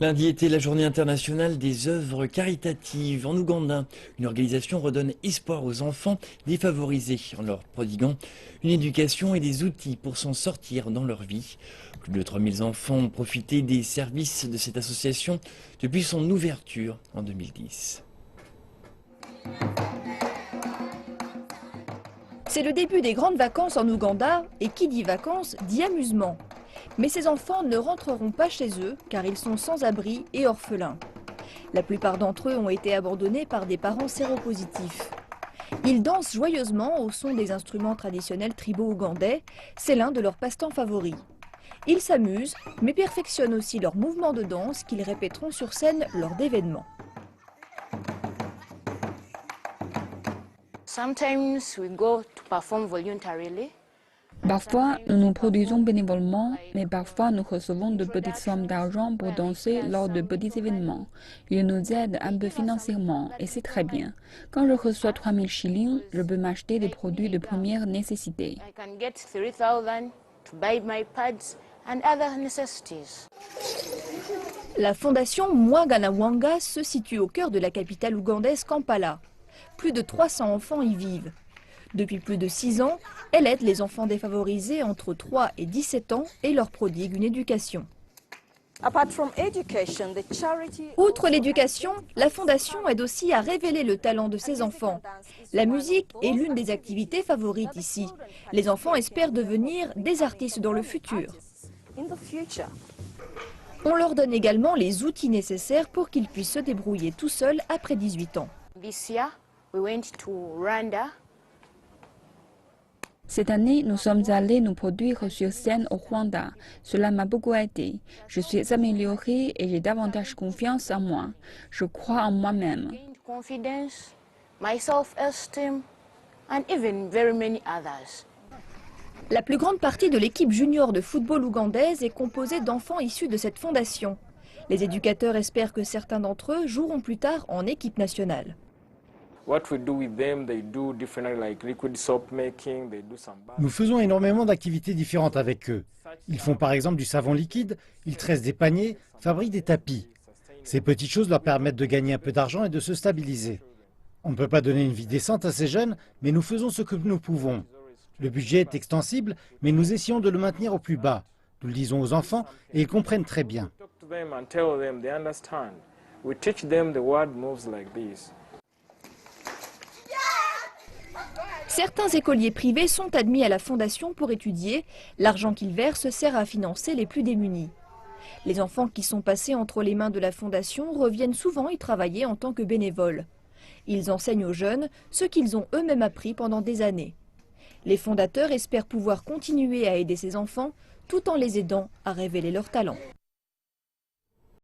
Lundi était la journée internationale des œuvres caritatives en Ouganda. Une organisation redonne espoir aux enfants défavorisés en leur prodiguant une éducation et des outils pour s'en sortir dans leur vie. Plus de 3000 enfants ont profité des services de cette association depuis son ouverture en 2010. C'est le début des grandes vacances en Ouganda et qui dit vacances dit amusement. Mais ces enfants ne rentreront pas chez eux car ils sont sans abri et orphelins. La plupart d'entre eux ont été abandonnés par des parents séropositifs. Ils dansent joyeusement au son des instruments traditionnels tribaux ougandais, c'est l'un de leurs passe-temps favoris. Ils s'amusent mais perfectionnent aussi leurs mouvements de danse qu'ils répéteront sur scène lors d'événements. Sometimes we go to perform voluntarily. Parfois, nous nous produisons bénévolement, mais parfois nous recevons de petites sommes d'argent pour danser lors de petits événements. Ils nous aident un peu financièrement et c'est très bien. Quand je reçois 3000 shillings, je peux m'acheter des produits de première nécessité. I can get 3,000 to buy my pads and other necessities. La fondation Mwaganawanga se situe au cœur de la capitale ougandaise Kampala. Plus de 300 enfants y vivent. Depuis plus de 6 ans, elle aide les enfants défavorisés entre 3 et 17 ans et leur prodigue une éducation. Outre l'éducation, la Fondation aide aussi à révéler le talent de ses enfants. La musique est l'une des activités favorites ici. Les enfants espèrent devenir des artistes dans le futur. On leur donne également les outils nécessaires pour qu'ils puissent se débrouiller tout seuls après 18 ans. This year, we went to Rwanda. Cette année, nous sommes allés nous produire sur scène au Rwanda. Cela m'a beaucoup aidé. Je suis améliorée et j'ai davantage confiance en moi. Je crois en moi-même. Gained confidence, my self-esteem, and even very many others. La plus grande partie de l'équipe junior de football ougandaise est composée d'enfants issus de cette fondation. Les éducateurs espèrent que certains d'entre eux joueront plus tard en équipe nationale. Nous faisons énormément d'activités différentes avec eux. Ils font par exemple du savon liquide, ils tressent des paniers, fabriquent des tapis. Ces petites choses leur permettent de gagner un peu d'argent et de se stabiliser. On ne peut pas donner une vie décente à ces jeunes, mais nous faisons ce que nous pouvons. Le budget est extensible, mais nous essayons de le maintenir au plus bas. Nous le disons aux enfants et ils comprennent très bien. Certains écoliers privés sont admis à la fondation pour étudier. L'argent qu'ils versent sert à financer les plus démunis. Les enfants qui sont passés entre les mains de la fondation reviennent souvent y travailler en tant que bénévoles. Ils enseignent aux jeunes ce qu'ils ont eux-mêmes appris pendant des années. Les fondateurs espèrent pouvoir continuer à aider ces enfants tout en les aidant à révéler leurs talents.